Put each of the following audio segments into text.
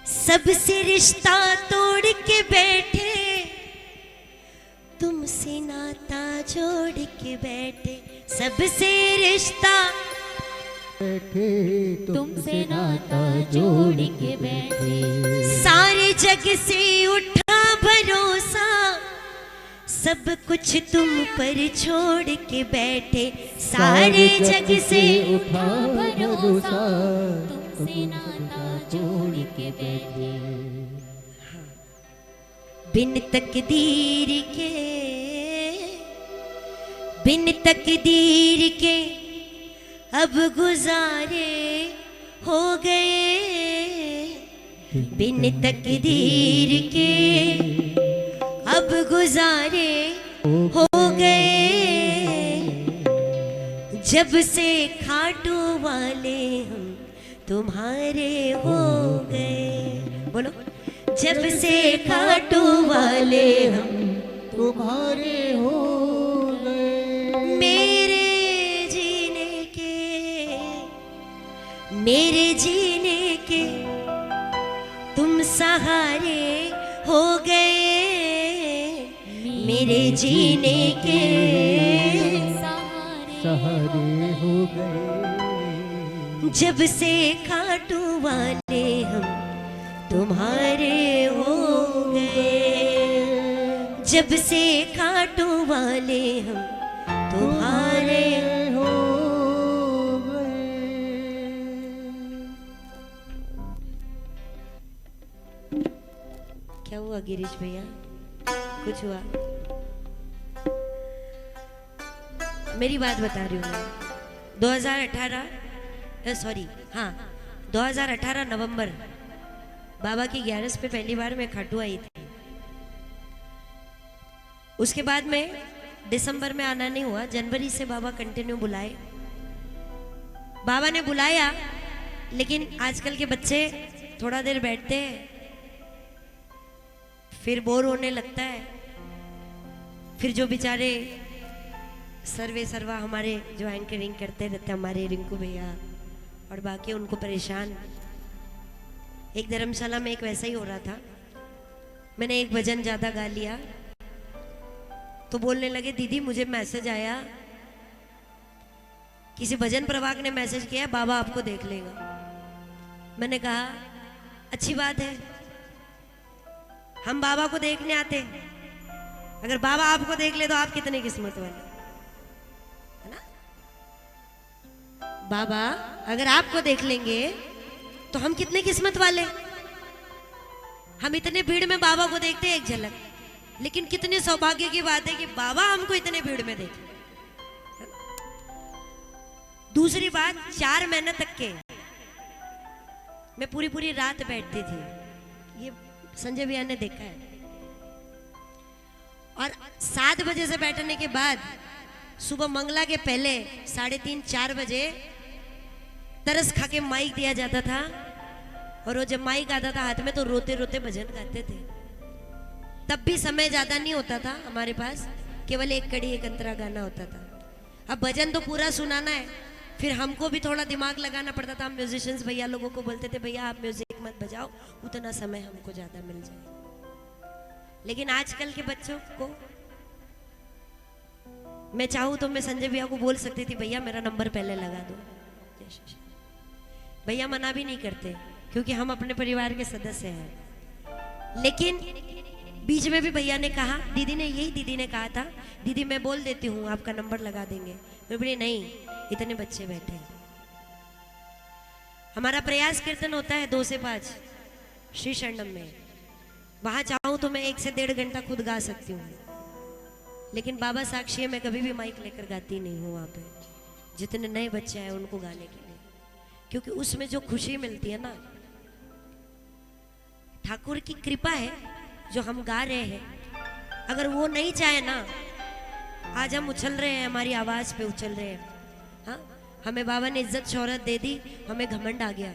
सबसे रिश्ता तोड़ के बैठे, तुमसे नाता जोड़ के बैठे। सबसे रिश्ता बैठे तुमसे नाता जोड़ के बैठे। सारे जग से उठा भरोसा, सब कुछ तुम पर छोड़ के बैठे। सारे जग से उठा भरोसा, तुमसे नाता जोड़ के बैठे। बिन तकदीर के, बिन तकदीर के अब गुजारे हो गए। बिन तकदीर के अब गुजारे हो गए। जब से खाटू वाले हम तुम्हारे हो गए। बोलो, जब से खाटू वाले हम तुम्हारे हो गए। मेरे जीने के, मेरे जीने के तुम सहारे हो गए। मेरे जीने के सहारे हो गए। जब से खाटू वाले हम तुम्हारे हो गए। जब से खाटू वाले हम तुम्हारे हो गए। क्या हुआ गिरीश भैया, कुछ हुआ? मेरी बात बता रही हूँ मैं। 2018 सॉरी हाँ 2018 नवंबर बाबा की 11 पे पहली बार मैं खाटू आई थी। उसके बाद में दिसंबर में आना नहीं हुआ। जनवरी से बाबा कंटिन्यू बुलाए। बाबा ने बुलाया, लेकिन आजकल के बच्चे थोड़ा देर बैठते हैं, फिर बोर होने लगता है। फिर जो बेचारे सर्वे सर्वा हमारे जो एंकरिंग करते रहते हमारे रिंकू भैया और बाकी, उनको परेशान। एक धर्मशाला में एक वैसा ही हो रहा था। मैंने एक भजन ज्यादा गा लिया तो बोलने लगे, दीदी मुझे मैसेज आया, किसी भजन प्रभाग ने मैसेज किया, बाबा आपको देख लेगा। मैंने कहा अच्छी बात है, हम बाबा को देखने आते हैं। अगर बाबा आपको देख ले तो आप कितने किस्मत वाले, है ना? बाबा अगर आपको देख लेंगे तो हम कितने किस्मत वाले। हम इतने भीड़ में बाबा को देखते हैं एक झलक, लेकिन कितने सौभाग्य की बात है कि बाबा हमको इतने भीड़ में देखे। दूसरी बात, 4 महीने तक के मैं पूरी पूरी रात बैठती थी, ये संजय भैया ने देखा है। और 7 बजे से बैठने के बाद सुबह मंगला के पहले 3:30-4 बजे तरस खा के माइक दिया जाता था। और वो जब माइक आता था हाथ में तो रोते रोते भजन गाते थे। तब भी समय ज्यादा नहीं होता था हमारे पास, केवल एक कड़ी एक अंतरा गाना होता था। अब भजन तो पूरा सुनाना है, फिर हमको भी थोड़ा दिमाग लगाना पड़ता था। हम म्यूजिशियंस भैया लोगों को बोलते थे, भैया आप म्यूजिक मत बजाओ, उतना समय हमको ज्यादा मिल जाए। लेकिन आजकल के बच्चों को मैं चाहूँ तो मैं संजय भैया को बोल सकती थी, भैया मेरा नंबर पहले लगा दो। भैया मना भी नहीं करते क्योंकि हम अपने परिवार के सदस्य हैं। लेकिन बीच में भी भैया ने कहा, दीदी ने कहा था, दीदी मैं बोल देती हूँ आपका नंबर लगा देंगे। मैं बोली नहीं, इतने बच्चे बैठे हैं। हमारा प्रयास कीर्तन होता है 2 से 5 श्री शरणम में। वहां चाहूँ तो मैं 1 से 1.5 घंटा खुद गा सकती हूँ, लेकिन बाबा साक्षी है मैं कभी भी माइक लेकर गाती नहीं हूँ वहां पे। जितने नए बच्चे आए उनको गाने के लिए, क्योंकि उसमें जो खुशी मिलती है ना, ठाकुर की कृपा है जो हम गा रहे हैं। अगर वो नहीं चाहे ना, आज हम उछल रहे हैं, हमारी आवाज पे उछल रहे हैं। हाँ, हमें बाबा ने इज्जत शोहरत दे दी, हमें घमंड आ गया,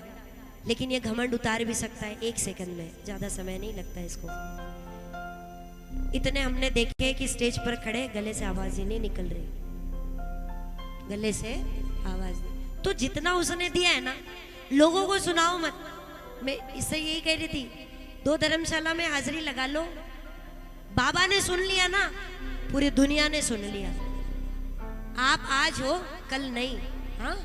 लेकिन ये घमंड उतार भी सकता है 1 सेकंड में, ज्यादा समय नहीं लगता इसको। इतने हमने देखे कि स्टेज पर खड़े गले से आवाज ही नहीं निकल रही, गले से आवाज नहीं। तो जितना उसने दिया है ना, लोगों को सुनाओ मत, मैं इससे यही कह रही थी, 2 धर्मशाला में हाजिरी लगा लो। बाबा ने सुन लिया ना, पूरी दुनिया ने सुन लिया। आप आज हो, कल नहीं। हाँ,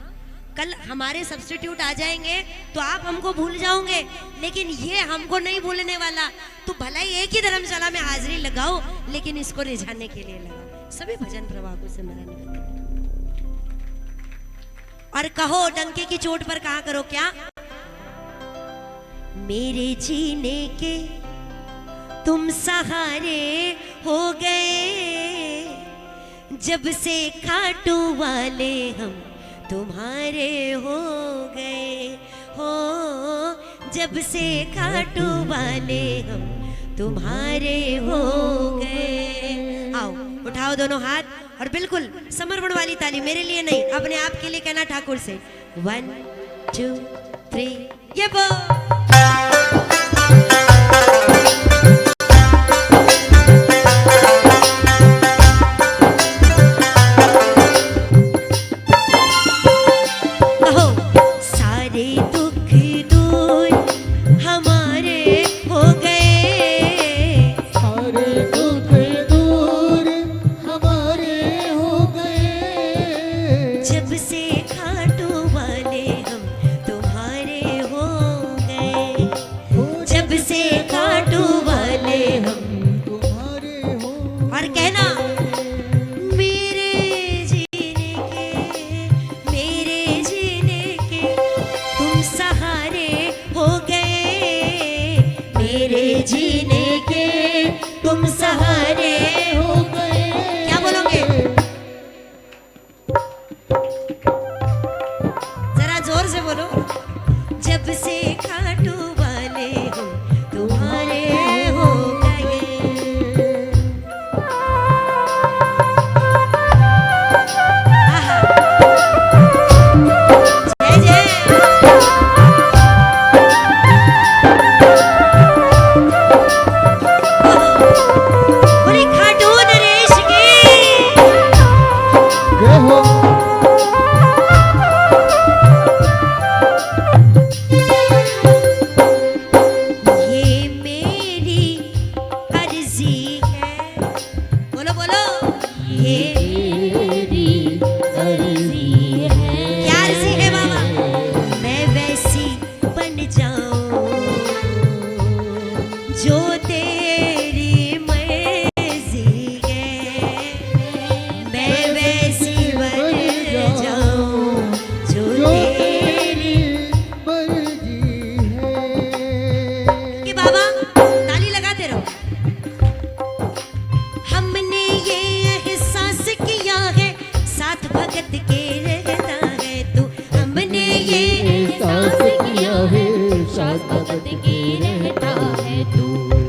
कल हमारे सब्स्टिट्यूट आ जाएंगे तो आप हमको भूल जाओगे, लेकिन ये हमको नहीं भूलने वाला। तो भला ही एक ही धर्मशाला में हाजिरी लगाओ, लेकिन इसको रिझाने के लिए लगाओ। सभी भजन प्रवाह को सिमरन करो और कहो डंके की चोट पर कहा करो क्या, मेरे जीने के तुम सहारे हो गए, जब से खाटू वाले हम तुम्हारे हो गए हो, जब से खाटू वाले हम तुम्हारे हो गए। आओ उठाओ दोनों हाथ और बिल्कुल समर्पण वाली ताली, मेरे लिए नहीं अपने आप के लिए कहना ठाकुर से, 1 2 3 ये वो।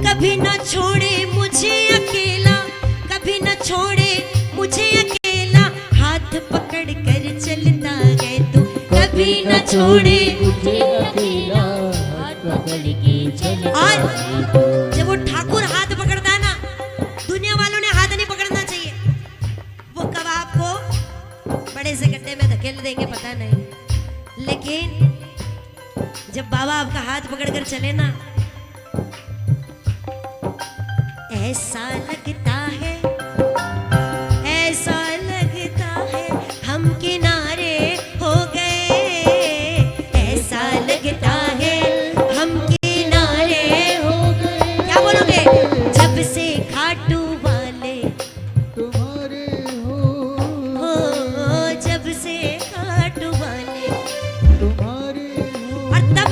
कभी न छोड़े मुझे अकेला, कभी न छोड़े मुझे अकेला, हाथ पकड़ कर चलता है तू। कभी न छोड़े मुझे अकेला, हाथ पकड़ के चलता है तू। जब वो ठाकुर हाथ पकड़ता है ना, दुनिया वालों ने हाथ नहीं पकड़ना चाहिए। वो कब आपको बड़े से गड्ढे में धकेल देंगे पता नहीं, लेकिन जब बाबा आपका हाथ पकड़ कर चले ना, ऐसा लगता है, ऐसा लगता है हम किनारे हो गए, ऐसा लगता है हम किनारे हो गए। क्या बोलोगे? जब से खाटू वाले तुम्हारे हो, जब से खाटू वाले तुम्हारे हो। और तब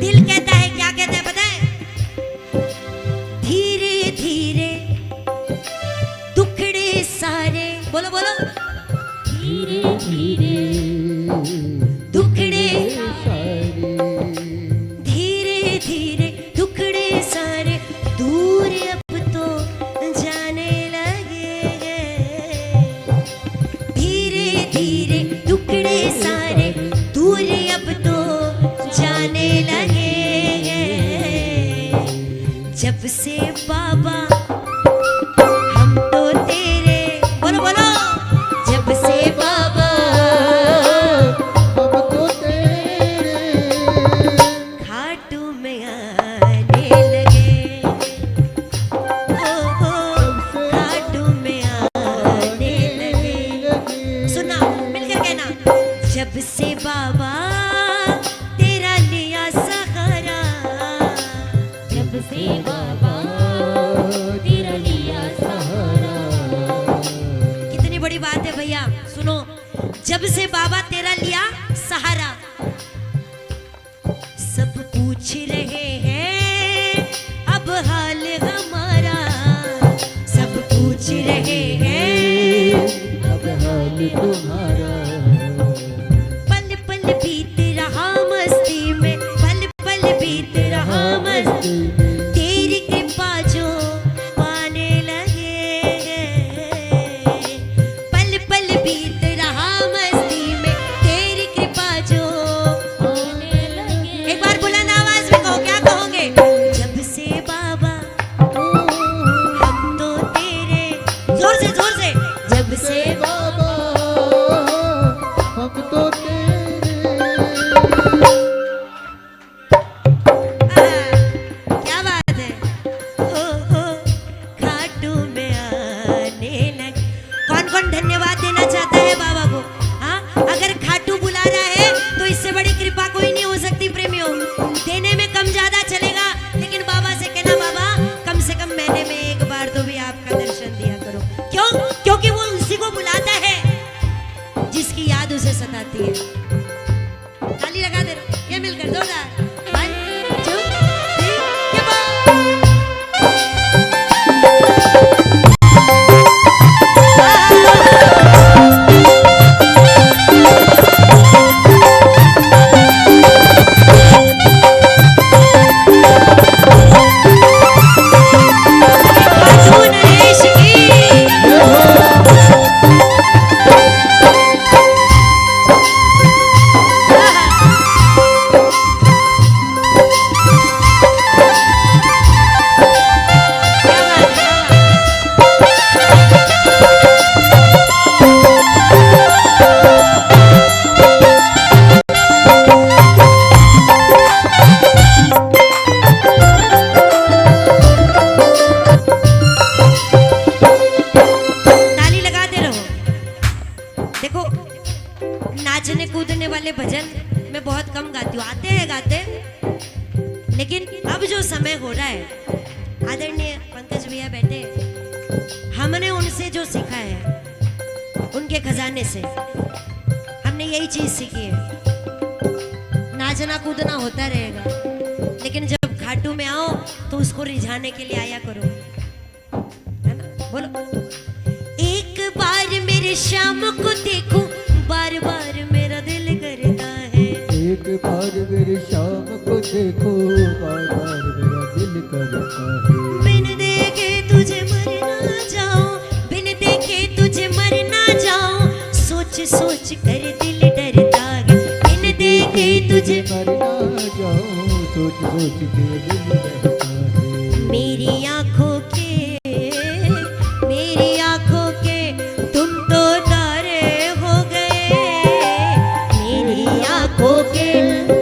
दिल कहता है, क्या कहता है पता है? धीरे धीरे टुकड़े सारे, बोलो बोलो, धीरे धीरे टुकड़े सारे, धीरे धीरे टुकड़े सारे दूर अब तो जाने लगे हैं। धीरे धीरे टुकड़े सारे दूर अब तो जाने लगे हैं। जब से बाबा हम तो तेरे, बोलो बोलो, जब से बाबा हम तो तेरे, खाटू से बाबा तेरा लिया सहारा। कितनी बड़ी बात है भैया, सुनो। जब से बाबा तेरा लिया सहारा, सब पूछ रहे हैं अब हाल हमारा, सब पूछ रहे हैं अब हाल तुम्हारा। पल पल बीत रहा मस्ती में, पल पल बीत रहा मस्ती में, तेरी कृपा जो पाने लगे। पल पल बीत रहा मस्ती में, तेरी कृपा जो आने लगे। एक बार बुलंद आवाज में कहो, क्या कहोगे? जब से बाबा हम तो तेरे, जोर से जोर से, जब से बाबा हम तो तेरे। क्या बात है। ओ खाटू में आने लगे। कौन कौन धन्यवाद देना चाहता है बाबा को? हाँ, अगर खाटू बुला रहा है तो इससे बड़ी कृपा कोई नहीं हो सकती प्रेमियों। देने में कम ज्यादा चलेगा, लेकिन बाबा से कहना बाबा कम से कम महीने में एक बार तो भी आपका दर्शन दिया करो। क्यों? क्योंकि वो उसी को बुलाता है जिसकी याद उसे सताती है। ताली लगा दे, ये मिलकर जोरदार। 1 2 3 के नरेश की ताली लगाते रहो। देखो, नाचने कूदने वाले भजन मैं बहुत कम गाती हूँ, आते हैं गाते, लेकिन अब जो समय हो रहा है, आदरणीय पंकज भैया बैठे, हमने उनसे जो सीखा है, उनके खजाने से हमने यही चीज सीखी है। नाचना कूदना होता रहेगा, लेकिन जब घाटू में आओ तो उसको रिझाने के लिए आया करो, है ना? बोलो, एक बार मेरे श्याम को देखो, बार बार मेरा दिल करता है। एक बार मेरे शाम को देखो, बार बार मेरा दिल करता है। बिन देखे तुझे मर ना जाऊं, बिन देखे तुझे मर ना जाऊं, सोच सोच कर दिल डरता है। बिन देखे तुझे मर ना जाऊं, सोच सोच के दिल रहता है। मेरी आंखों के, मेरी आंखों के तुम तो तारे हो गए। मेरी आंखों के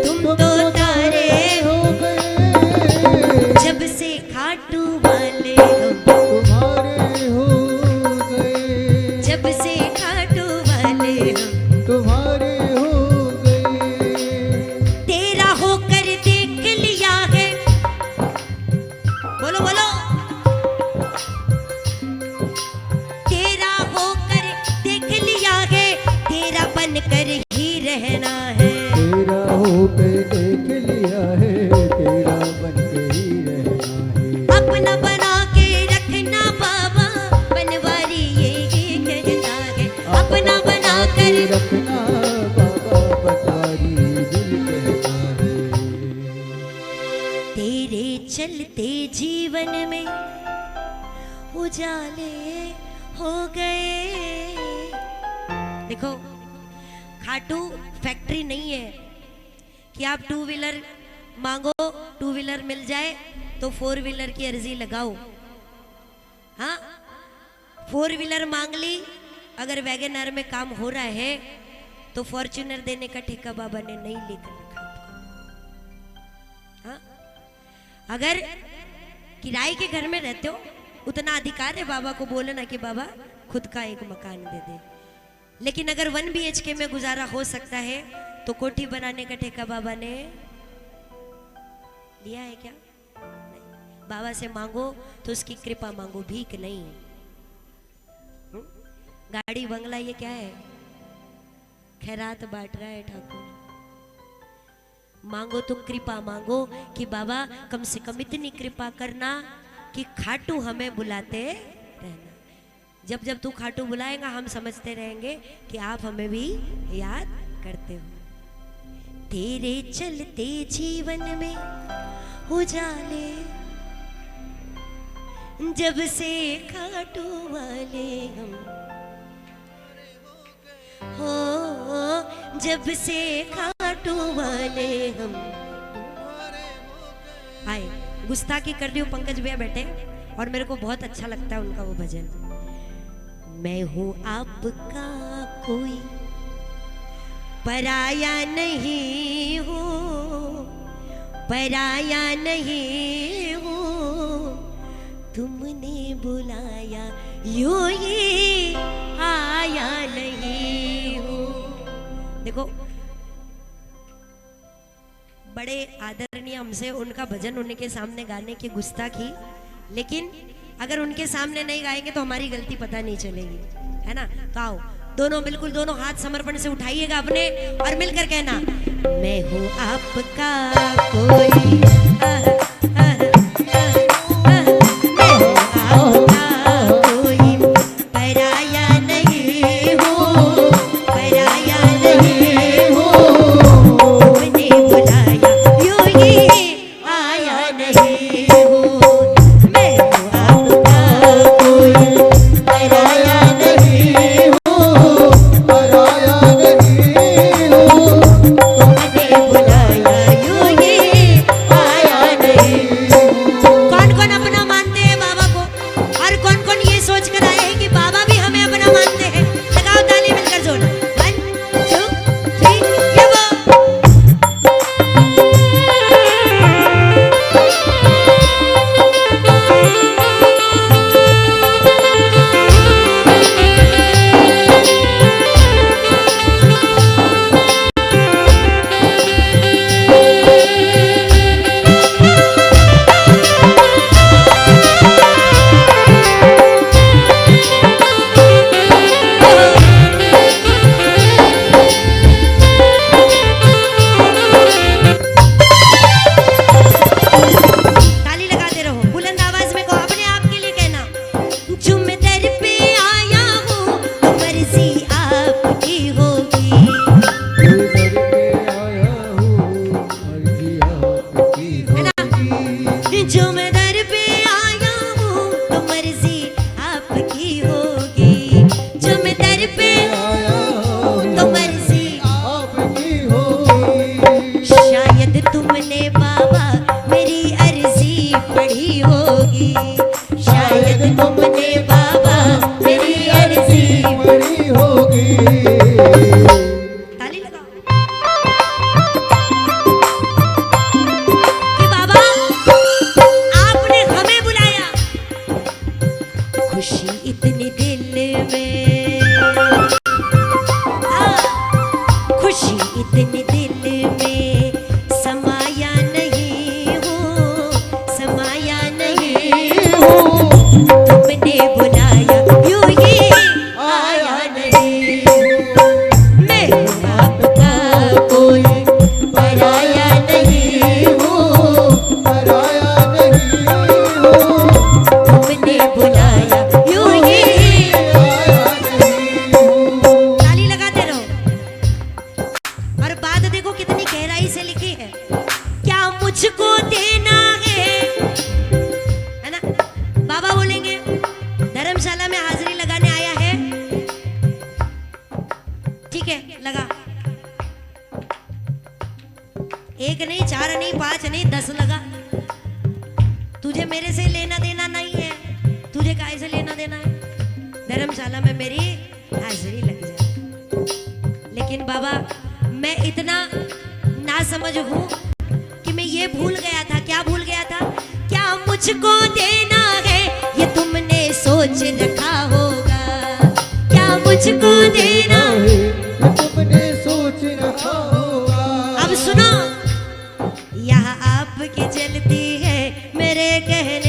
तुम तो तारे हो गए। जब से खाटू वाले हम, तुम्हारे हो गए। जब से खाटू वाले हम, तुम्हारे हो गए। तेरा होकर देख लिया है। बोलो बोलो, तेरा होकर देख लिया है, तेरा बनकर ही रहना है। तेरा होकर देख लिया है, तेरा बन के ही रहना है। अपना बना के रखना बाबा, बनवारी ये कहता है। अपना बना कर रखना बाबा, पटवारी दिल कहता है। तेरे चलते जीवन में उजाले हो गए। देखो, खाटू फैक्ट्री नहीं है कि आप 2 व्हीलर मांगो, 2 व्हीलर मिल जाए तो 4 व्हीलर की अर्जी लगाओ। हाँ, 4 व्हीलर मांग ली, अगर वैगनर में काम हो रहा है तो फॉर्च्यूनर देने का ठेका बाबा ने नहीं लेकर रखा आपको। हाँ? अगर किराए के घर में रहते हो, उतना अधिकार है बाबा को बोलना कि बाबा खुद का एक मकान दे दे। लेकिन अगर 1 BHK में गुजारा हो सकता है तो कोठी बनाने का ठेका बाबा ने लिया है क्या? नहीं। बाबा से मांगो तो उसकी कृपा मांगो, भीख नहीं। गाड़ी बंगला ये क्या है? खैरात बांट रहा है ठाकुर। मांगो तो कृपा मांगो कि बाबा कम से कम इतनी कृपा करना कि खाटू हमें बुलाते रहना। जब जब तू खाटू बुलाएगा हम समझते रहेंगे कि आप हमें भी याद करते हो। तेरे चलते जीवन में उजाले, जब से खाटू वाले हम हो, जब से खाटू वाले हम आए। गुस्ताखी कर रही हूँ, पंकज भैया बैठे और मेरे को बहुत अच्छा लगता है उनका वो भजन। मैं हूँ आपका कोई पराया नहीं हूँ, पराया नहीं हूँ, तुमने बुलाया यूं ही आया नहीं हूँ। देखो बड़े आदरणीय हमसे उनका भजन उनके सामने गाने की गुस्ताखी, लेकिन अगर उनके सामने नहीं गाएंगे तो हमारी गलती पता नहीं चलेगी, है ना। तो आओ दोनों, बिल्कुल दोनों हाथ समर्पण से उठाइएगा अपने और मिलकर कहना, मैं हूँ आपका कोई एक नहीं, चार नहीं, पांच नहीं, 10 लगा। तुझे मेरे से लेना देना नहीं है, तुझे काहे से लेना देना है? धर्मशाला में मेरी हाजिरी लग जाए। लेकिन बाबा मैं इतना ना समझ हूँ कि मैं ये भूल गया था। क्या भूल गया था? क्या मुझको देना है ये तुमने सोच रखा होगा? क्या मुझको देना है ये तुमने सोच रखा होगा? अब सुनो, यहाँ आपकी चलती है मेरे कहने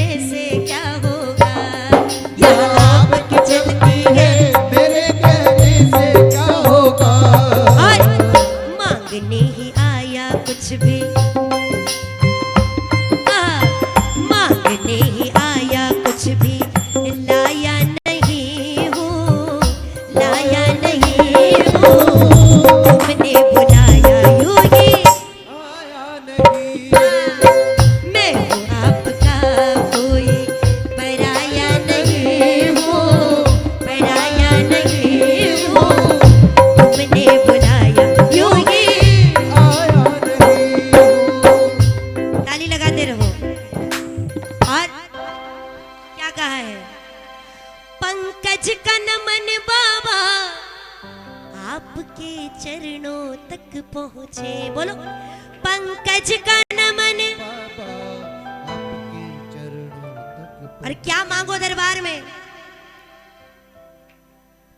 पंकज का नमन बाबा आपके चरणों तक पहुंचे। बोलो पंकज का नमन। बाबा आपके चरणों तक और क्या मांगो दरबार में?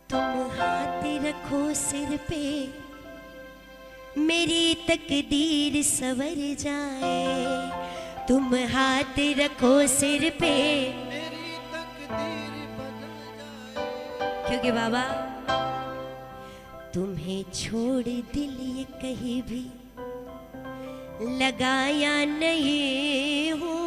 तुम हाथ रखो सिर पे मेरी तकदीर सवर जाए। तुम हाथ रखो सिर पे मेरी तकदीर बदल जाए। क्योंकि बाबा तुम्हें छोड़ दिल ये कहीं भी लगाया नहीं हूँ।